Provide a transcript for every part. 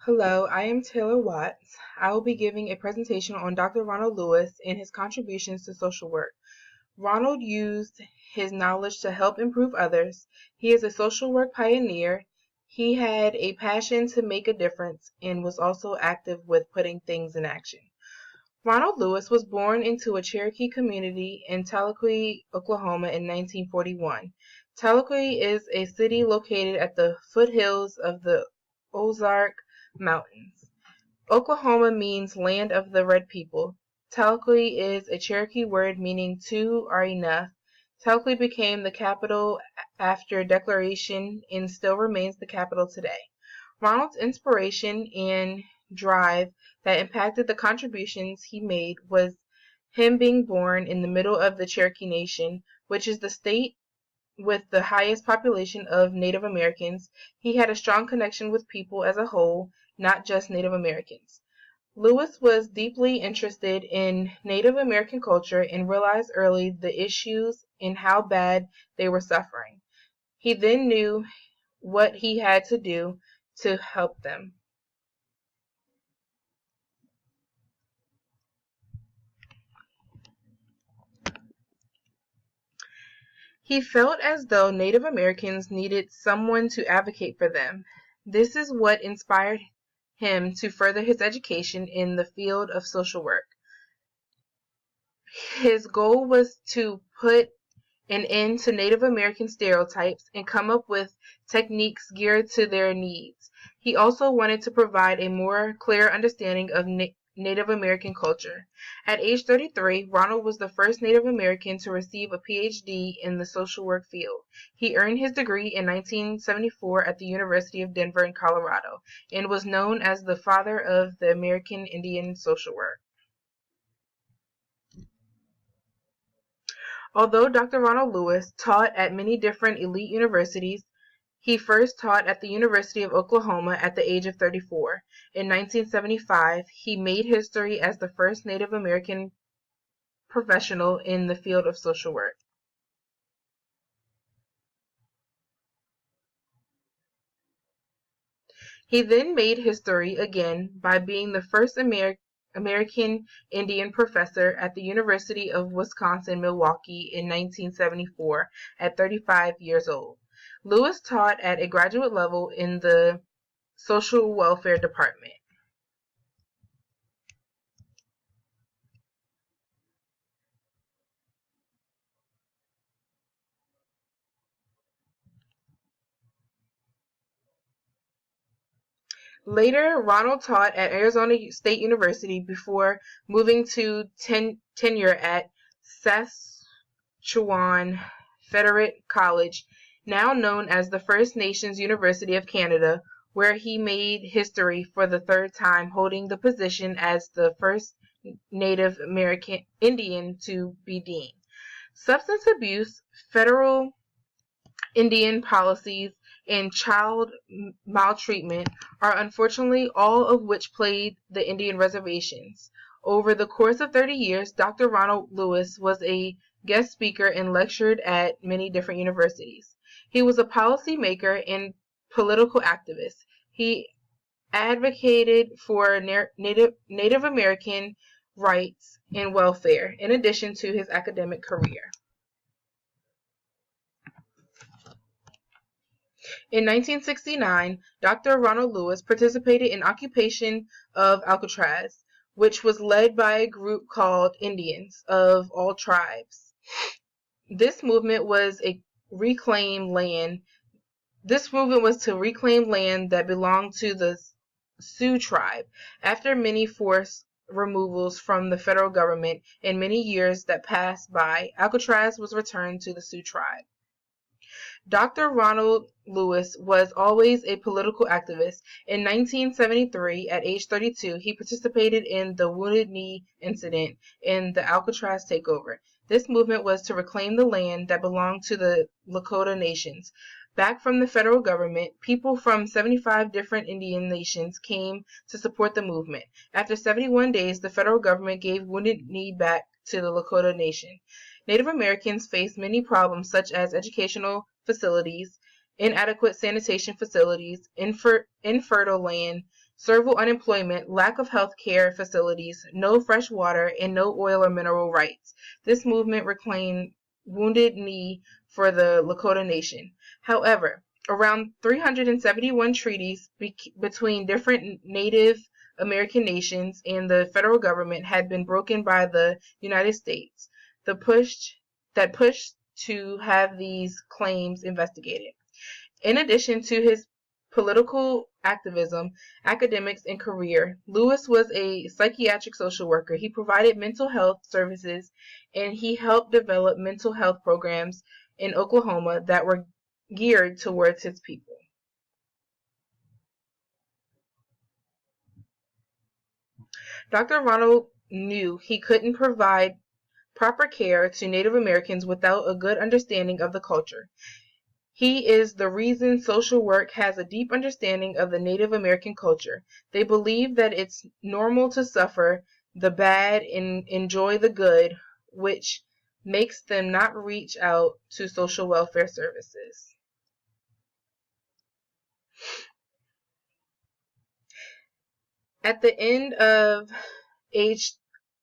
Hello, I am Taylor Watts. I will be giving a presentation on Dr. Ronald Lewis and his contributions to social work. Ronald used his knowledge to help improve others. He is a social work pioneer. He had a passion to make a difference and was also active with putting things in action. Ronald Lewis was born into a Cherokee community in Tahlequah, Oklahoma in 1941. Tahlequah is a city located at the foothills of the Ozark Mountains. Oklahoma means land of the red people. Tahlequah is a Cherokee word meaning two are enough. Tahlequah became the capital after declaration and still remains the capital today. Ronald's inspiration and drive that impacted the contributions he made was him being born in the middle of the Cherokee Nation, which is the state with the highest population of Native Americans. He had a strong connection with people as a whole, not just Native Americans. Lewis was deeply interested in Native American culture and realized early the issues and how bad they were suffering. He then knew what he had to do to help them. He felt as though Native Americans needed someone to advocate for them. This is what inspired him to further his education in the field of social work. His goal was to put an end to Native American stereotypes and come up with techniques geared to their needs. He also wanted to provide a more clear understanding of Native American culture. At age 33, Ronald was the first Native American to receive a PhD in the social work field. He earned his degree in 1974 at the University of Denver in Colorado and was known as the father of the American Indian social work. Although Dr. Ronald Lewis taught at many different elite universities, he first taught at the University of Oklahoma at the age of 34. In 1975, he made history as the first Native American professional in the field of social work. He then made history again by being the first American Indian professor at the University of Wisconsin-Milwaukee in 1974 at 35 years old. Lewis taught at a graduate level in the social welfare department. Later, Ronald taught at Arizona State University before moving to tenure at Saskatchewan Federate College, now known as the First Nations University of Canada, where he made history for the third time, holding the position as the first Native American Indian to be dean. Substance abuse, federal Indian policies, and child maltreatment are unfortunately all of which plagued the Indian reservations. Over the course of 30 years, Dr. Ronald Lewis was a guest speaker and lectured at many different universities. He was a policymaker and political activist. He advocated for Native American rights and welfare, in addition to his academic career. In 1969, Dr. Ronald Lewis participated in occupation of Alcatraz, which was led by a group called Indians of all tribes. This movement was to reclaim land that belonged to the Sioux tribe. After many forced removals from the federal government and many years that passed by, Alcatraz was returned to the Sioux tribe. Dr. Ronald Lewis was always a political activist. In 1973, at age 32, he participated in the Wounded Knee incident in the Alcatraz takeover. This movement was to reclaim the land that belonged to the Lakota nations. Back from the federal government, people from 75 different Indian nations came to support the movement. After 71 days, the federal government gave Wounded Knee back to the Lakota Nation. Native Americans faced many problems such as educational facilities, inadequate sanitation facilities, infertile land, civil unemployment, lack of health care facilities, no fresh water, and no oil or mineral rights. This movement reclaimed Wounded Knee for the Lakota Nation. However, around 371 treaties between different Native American nations and the federal government had been broken by the United States. That pushed to have these claims investigated. In addition to his political activism, academics, and career, Lewis was a psychiatric social worker. He provided mental health services and he helped develop mental health programs in Oklahoma that were geared towards his people. Dr. Ronald knew he couldn't provide proper care to Native Americans without a good understanding of the culture. He is the reason social work has a deep understanding of the Native American culture. They believe that it's normal to suffer the bad and enjoy the good, which makes them not reach out to social welfare services. At the end of age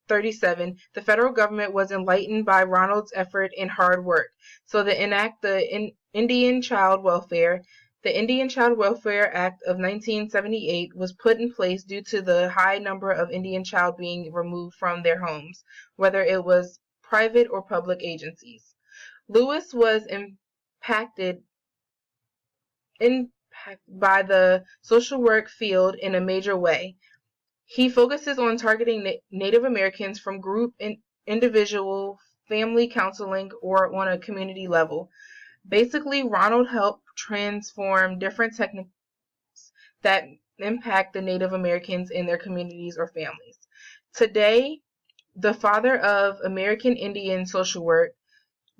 37, the federal government was enlightened by Ronald's effort and hard work, so they enact the Indian Child Welfare. The Indian Child Welfare Act of 1978 was put in place due to the high number of Indian child being removed from their homes, whether it was private or public agencies. Lewis was impacted by the social work field in a major way. He focuses on targeting Native Americans from group and individual family counseling or on a community level. Basically, Ronald helped transform different techniques that impact the Native Americans in their communities or families. Today, the father of American Indian social work,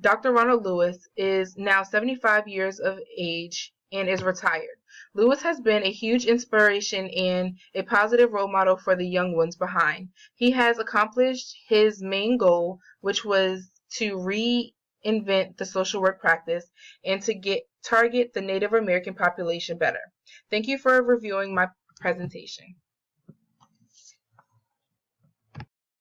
Dr. Ronald Lewis, is now 75 years of age and is retired. Lewis has been a huge inspiration and a positive role model for the young ones behind. He has accomplished his main goal, which was to reinvent the social work practice and to target the Native American population better. Thank you for reviewing my presentation.